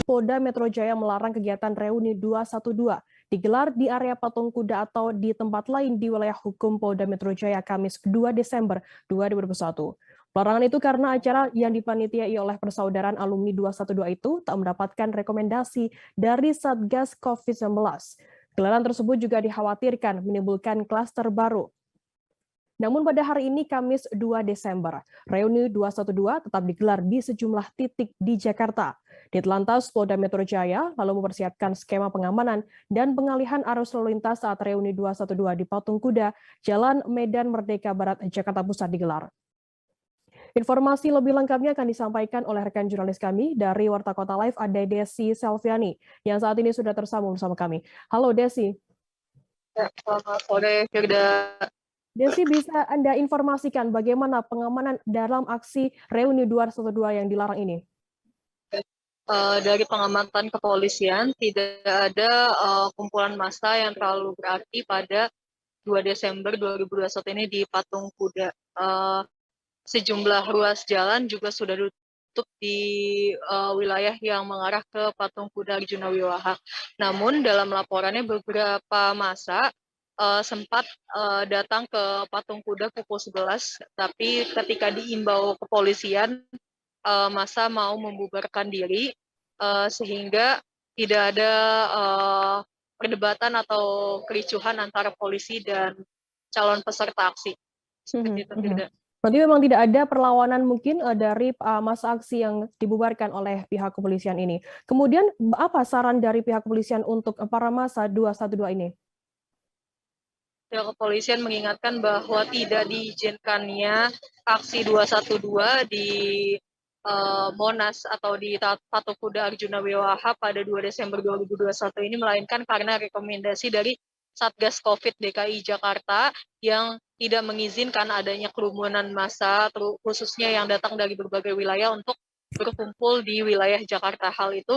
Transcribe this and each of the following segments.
Polda Metro Jaya melarang kegiatan reuni 212 digelar di area patung kuda atau di tempat lain di wilayah hukum Polda Metro Jaya Kamis 2 Desember 2021. Pelarangan itu karena acara yang dipanitiai oleh Persaudaraan Alumni 212 itu tak mendapatkan rekomendasi dari Satgas COVID-19. Gelaran tersebut juga dikhawatirkan menimbulkan klaster baru. Namun pada hari ini Kamis 2 Desember, reuni 212 tetap digelar di sejumlah titik di Jakarta. Ditlantas Polda Metro Jaya lalu mempersiapkan skema pengamanan dan pengalihan arus lalu lintas saat reuni 212 di Patung Kuda, Jalan Medan Merdeka Barat, Jakarta Pusat digelar. Informasi lebih lengkapnya akan disampaikan oleh rekan jurnalis kami dari Warta Kota Live, ada Desi Selviani, yang saat ini sudah tersambung bersama kami. Halo Desi. Selamat sore, Firda. Desi, bisa Anda informasikan bagaimana pengamanan dalam aksi reuni 212 yang dilarang ini? Dari pengamatan kepolisian, tidak ada kumpulan massa yang terlalu berarti pada 2 Desember 2021 ini di Patung Kuda. Sejumlah ruas jalan juga sudah ditutup di wilayah yang mengarah ke Patung Kuda Arjuna Wiwaha. Namun dalam laporannya beberapa massa sempat datang ke Patung Kuda pukul 11, tapi ketika diimbau kepolisian, massa mau membubarkan diri, sehingga tidak ada perdebatan atau kericuhan antara polisi dan calon peserta aksi. Seperti itu, tidak. Berarti memang tidak ada perlawanan mungkin dari massa aksi yang dibubarkan oleh pihak kepolisian ini. Kemudian apa saran dari pihak kepolisian untuk para massa 212 ini? Pihak kepolisian mengingatkan bahwa tidak diizinkannya aksi 212 di Monas atau di Patung Kuda Arjuna Wiwaha pada 2 Desember 2021 ini, melainkan karena rekomendasi dari Satgas COVID DKI Jakarta yang tidak mengizinkan adanya kerumunan massa, khususnya yang datang dari berbagai wilayah untuk berkumpul di wilayah Jakarta. Hal itu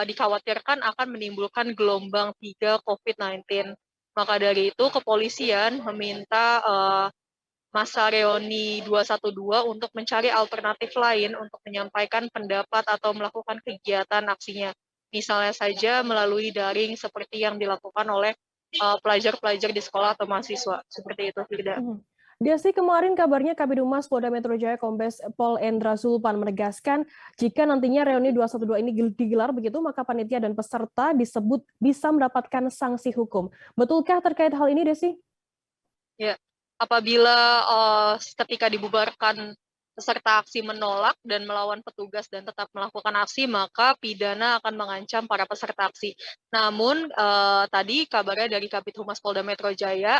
dikhawatirkan akan menimbulkan gelombang 3 COVID-19. Maka dari itu kepolisian meminta massa reuni 212 untuk mencari alternatif lain untuk menyampaikan pendapat atau melakukan kegiatan aksinya. Misalnya saja melalui daring seperti yang dilakukan oleh pelajar-pelajar di sekolah atau mahasiswa. Seperti itu, tidak. Desi, kemarin kabarnya Kabid Humas Polda Metro Jaya Kombes Pol Endra Zulpan menegaskan jika nantinya reuni 212 ini digelar begitu, maka panitia dan peserta disebut bisa mendapatkan sanksi hukum. Betulkah terkait hal ini, Desi? Ya, apabila ketika dibubarkan peserta aksi menolak dan melawan petugas dan tetap melakukan aksi, maka pidana akan mengancam para peserta aksi. Namun tadi kabarnya dari Kabid Humas Polda Metro Jaya,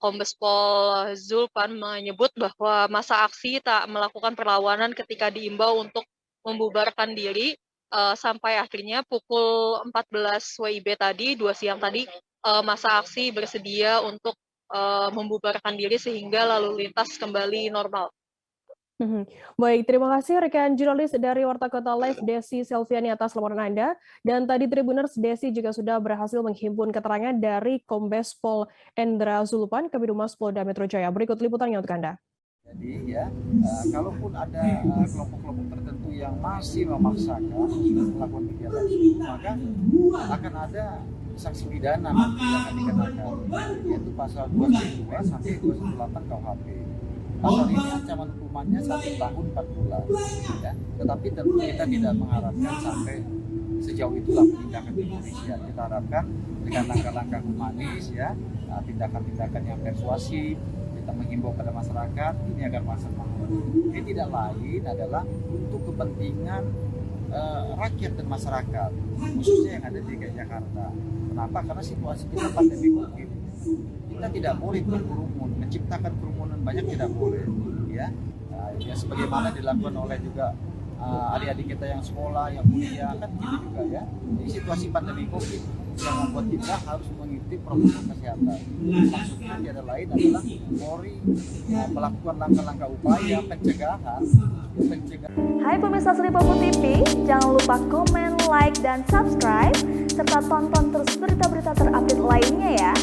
Kombes Pol Zulpan menyebut bahwa massa aksi tak melakukan perlawanan ketika diimbau untuk membubarkan diri, sampai akhirnya pukul 14 WIB tadi, 2 siang tadi, massa aksi bersedia untuk membubarkan diri sehingga lalu lintas kembali normal. Baik, terima kasih rekan jurnalis dari Warta Kota Live Desi Selviani atas laporan Anda. Dan tadi Tribuners, Desi juga sudah berhasil menghimpun keterangan dari Kombes Pol Endra Zulpan, Kabid Humas Polda Metro Jaya. Berikut liputannya untuk Anda. Jadi ya, kalaupun ada kelompok-kelompok tertentu yang masih memaksakan melakukan kegiatan itu, maka akan ada sanksi pidana nanti yang akan dikenakan, yaitu pasal 212 sampai 218 KUHP. Pasal ini ancaman hukumannya 1 tahun 4 bulan. Ya. Tetapi tentu kita tidak mengharapkan sampai sejauh itulah penindakan di Indonesia. Kita harapkan dengan langkah-langkah humanis, ya, tindakan-tindakan yang persuasif, kita menghimbau pada masyarakat ini agar masyarakat. Ini tidak lain adalah untuk kepentingan rakyat dan masyarakat, khususnya yang ada di DKI Jakarta. Kenapa? Karena situasi kita pandemi COVID. Kita tidak boleh berkerumun, menciptakan kerumunan banyak tidak boleh, ya. Ya sebagaimana dilakukan oleh juga adik-adik kita yang sekolah, yang kuliah, kan gitu juga, ya. Di situasi pandemi COVID yang membuat kita harus mengikuti protokol kesehatan. Maksudnya tiada lain adalah Polri melakukan langkah-langkah upaya pencegahan. Hai pemirsa Sri Popo TV, jangan lupa komen, like, dan subscribe, serta tonton terus berita-berita terupdate lainnya ya.